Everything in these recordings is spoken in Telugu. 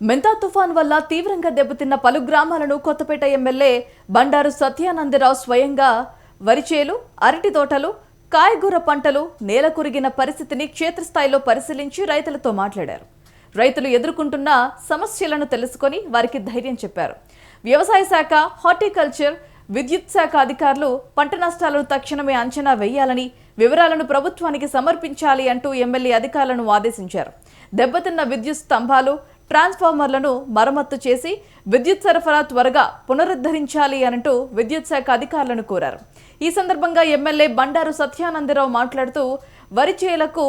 మెంతా తుఫాన్ వల్ల తీవ్రంగా దెబ్బతిన్న పలు గ్రామాలను కొత్తపేట ఎమ్మెల్యే బండారు సత్యానందరావు స్వయంగా వరిచేలు, అరటి తోటలు, కాయగూర పంటలు నేలకురిగిన పరిస్థితిని క్షేత్రస్థాయిలో పరిశీలించి రైతులతో మాట్లాడారు. రైతులు ఎదుర్కొంటున్న సమస్యలను తెలుసుకొని వారికి ధైర్యం చెప్పారు. వ్యవసాయ శాఖ, హార్టికల్చర్, విద్యుత్ శాఖ అధికారులు పంట నష్టాలను తక్షణమే అంచనా వేయాలని, వివరాలను ప్రభుత్వానికి సమర్పించాలి అంటూ ఎమ్మెల్యే అధికారులను ఆదేశించారు. దెబ్బతిన్న విద్యుత్ స్తంభాలు, ట్రాన్స్ఫార్మర్లను మరమ్మత్తు చేసి విద్యుత్ సరఫరా త్వరగా పునరుద్ధరించాలి అంటూ విద్యుత్ శాఖ అధికారులను కోరారు. ఈ సందర్భంగా ఎమ్మెల్యే బండారు సత్యానందరావు మాట్లాడుతూ వరి చేలకు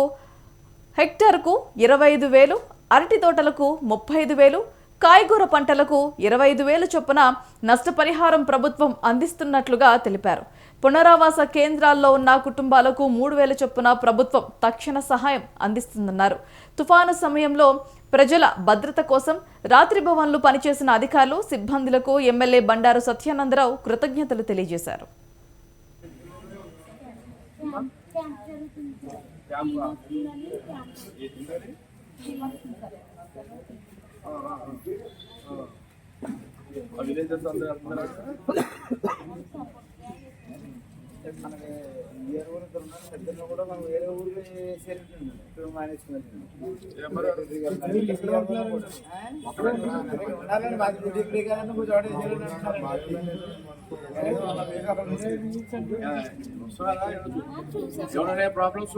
హెక్టార్కు 25,000, అరటి తోటలకు 35,000, కాయగూర పంటలకు 25,000 చొప్పున నష్టపరిహారం ప్రభుత్వం అందిస్తున్నట్లుగా తెలిపారు. పునరావాస కేంద్రాల్లో ఉన్న కుటుంబాలకు 3,000 చొప్పున ప్రభుత్వం తక్షణ సహాయం అందిస్తుందన్నారు. తుఫాను సమయంలో ప్రజల భద్రత కోసం రాత్రి భవన్లు పనిచేసిన అధికారులు, సిబ్బందులకు ఎమ్మెల్యే బండారు సత్యానందరావు కృతజ్ఞతలు తెలియజేశారు. మనకి ఏ ఊరు పెద్దలు కూడా మనం వేరే ఊరికి సేరుతుంది ఉండాలని బాగా డిగ్రీ కాదని ఎవరైనా ప్రాబ్లమ్స్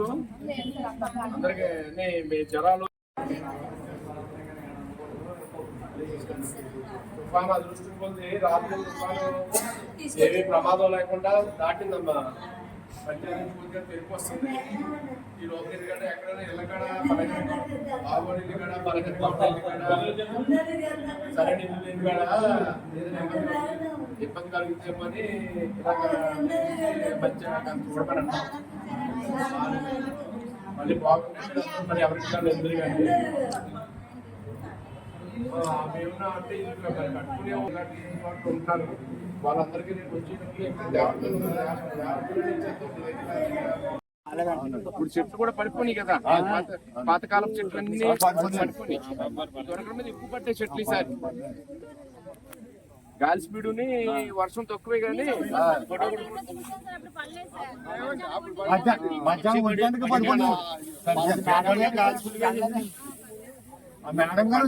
అందరికి జ్వరాలు తుఫాను అదృష్టం పొంది రాత్రి తుఫాను ఏమీ ప్రమాదం లేకుండా దాటిందమ్మా. పంచాయతీ తెలుపు వస్తుంది. ఈ లోపల ఎందుకంటే ఎక్కడైనా ఇళ్ళకాడ బాగోడి ఇల్లుకాడ సరైన ఇల్లు ఇల్లుకాడ ఇబ్బంది కలుగుతామని మంచిగా చూడమని మళ్ళీ బాగుంటే మరి ఎవరికి కాదు ఎందుకు కానీ మేమున్నా అంటే కట్టుకునే ఉంటారు. వాళ్ళందరికీ నేను వచ్చి ఇప్పుడు చెట్లు కూడా పడిపోయి కదా, పాతకాలం చెట్లు అన్ని పడిపోయి దొరకడం మీద ఎక్కువ పట్టే చెట్లు ఈసారి. గాలి స్పీడుని వర్షం తక్కువే కానీ మేడం గారు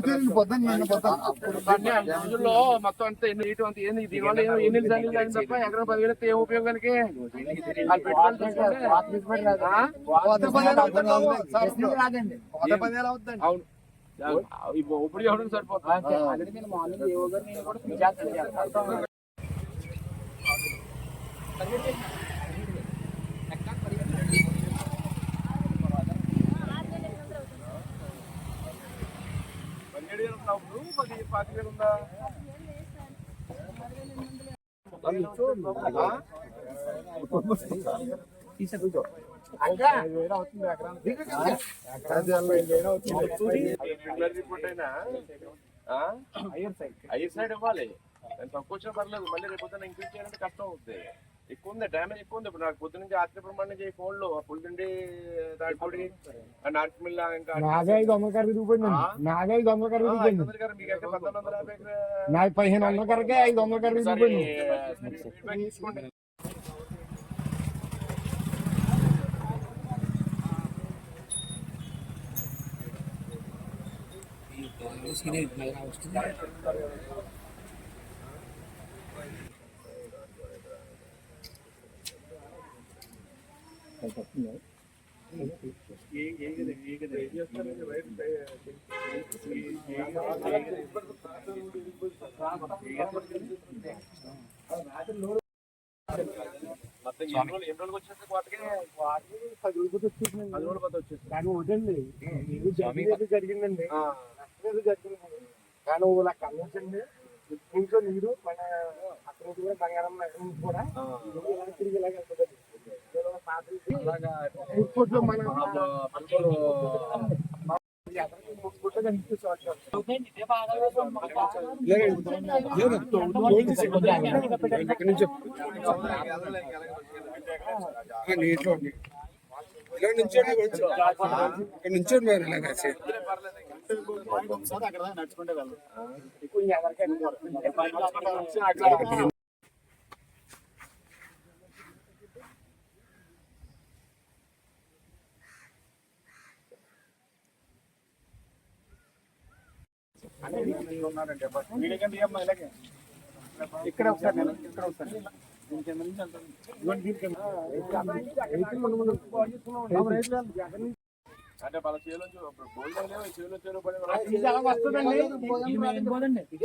రోజుల్లో మొత్తం అంతా నీటి అంత ఏంది దీనివల్ల ఎన్ని తగ్గింది తప్ప ఎక్కడ 10,000 ఏం ఉపయోగానికి అవును ఇప్పుడు ఎవరు సరిపోతుంది. పాతికేలు ఉందా? హైయర్ సైడ్ ఇవ్వాలి. తక్కువ వచ్చినా పర్లేదు, మళ్ళీ రేపు పొద్దున్న ఇంక్రీజ్ చేయాలంటే కష్టం అవుతుంది. ఎక్కువ ఉంది, డ్యామేజ్ ఎక్కువ ఉంది. ఇప్పుడు నాకు పొద్దు నుంచి ఆత్మ ప్రమాణం చేయి ఫోన్లు పులిండి తాడిపొడి నాటిమిల్ల ఇంకా 1500 కరకే 500 తీసుకోండి. జరిగిందండి కానీ నాకు అందించండి. ఇంట్లో నీరు మన అక్కడ కూడా బంగారం కూడా తిరిగి ఇలాగ వెళ్తుంది. ఇలా నుంచోండి, ఇక్కడ నుంచోండి మరి ఇలాగా అక్కడ నడుచుకుంటే వెళ్ళదు. ఎక్కువ ఎవరికి అట్లా ఇక్కడ ఒకసారి ఇక్కడ ఒకసారి అంటే వాళ్ళ చేలో గోల్డ్ చేలో పడి వస్తుందండి